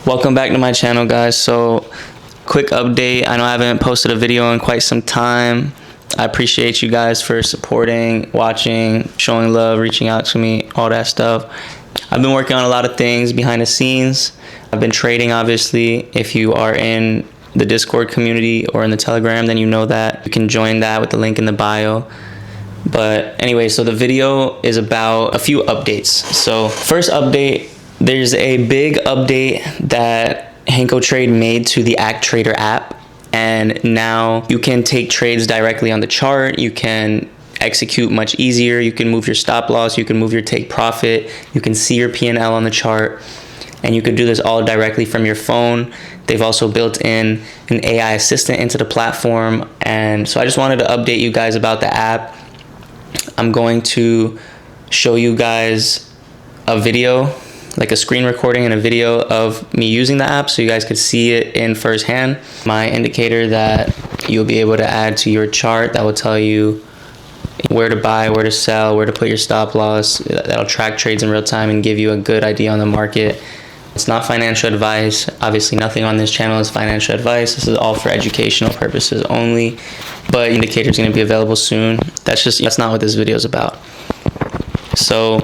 Welcome back to my channel, guys. So quick update. I know I haven't posted a video in quite some time. I appreciate you guys for supporting, watching, showing love, reaching out to me, all that stuff. I've been working on a lot of things behind the scenes. I've been trading, obviously. If you are in the Discord community or in the Telegram, then you know that. You can join that with the link in the bio. But anyway, so the video is about a few updates. So first update, there's a big update that HankoTrade made to the HankoTrade app, and now you can take trades directly on the chart. You can execute much easier. You can move your stop loss, you can move your take profit, you can see your P&L on the chart, and you could do this all directly from your phone. They've also built in an AI assistant into the platform, and so I just wanted to update you guys about the app. I'm going to show you guys a video, like a screen recording and a video of me using the app so you guys could see it in firsthand. My indicator that you'll be able to add to your chart that will tell you where to buy, where to sell, where to put your stop loss. That'll track trades in real time and give you a good idea on the market. It's not financial advice. Obviously, nothing on this channel is financial advice. This is all for educational purposes only. But indicator is going to be available soon. That's not what this video is about. So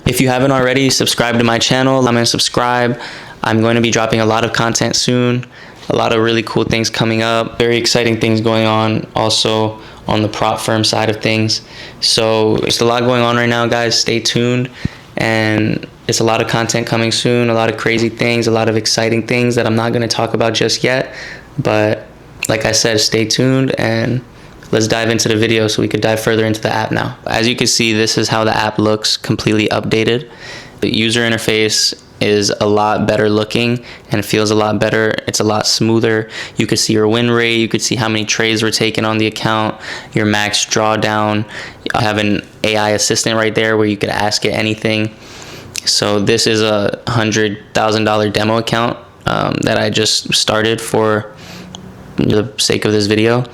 if you haven't already, subscribe to my channel. I'm going to subscribe. I'm going to be dropping a lot of content soon. A lot of really cool things coming up. Very exciting things going on also on the prop firm side of things. So there's a lot going on right now, guys. Stay tuned. And it's a lot of content coming soon. A lot of crazy things. A lot of exciting things that I'm not going to talk about just yet. But like I said, stay tuned and let's dive into the video so we could dive further into the app now. As you can see, this is how the app looks, completely updated. The user interface is a lot better looking and it feels a lot better. It's a lot smoother. You could see your win rate. You could see how many trades were taken on the account, your max drawdown. I have an AI assistant right there where you could ask it anything. So this is a $100,000 demo account that I just started for the sake of this video.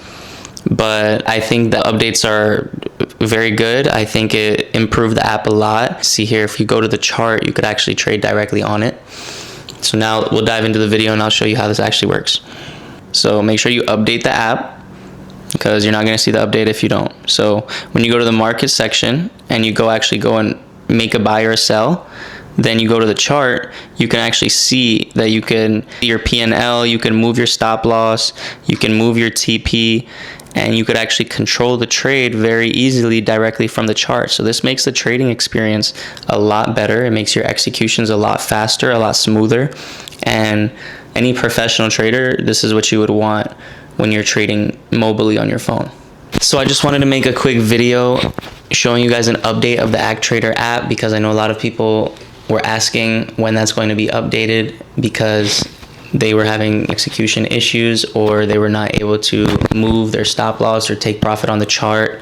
But I think the updates are very good. I think it improved the app a lot. See here, if you go to the chart, you could actually trade directly on it. So now we'll dive into the video and I'll show you how this actually works. So make sure you update the app because you're not going to see the update if you don't. So when you go to the market section and you go and make a buy or a sell, then you go to the chart, you can actually see that you can see your P&L, you can move your stop loss, you can move your TP, and you could actually control the trade very easily directly from the chart. So this makes the trading experience a lot better. It makes your executions a lot faster, a lot smoother. And any professional trader, this is what you would want when you're trading mobilely on your phone. So I just wanted to make a quick video showing you guys an update of the HankoTrade app because I know a lot of people were asking when that's going to be updated because they were having execution issues or they were not able to move their stop loss or take profit on the chart.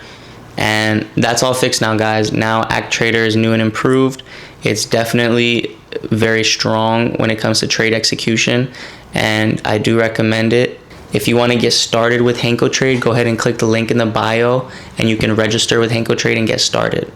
And that's all fixed now, guys. Now HankoTrade is new and improved. It's definitely very strong when it comes to trade execution, and I do recommend it. If you want to get started with HankoTrade, go ahead and click the link in the bio and you can register with HankoTrade and get started.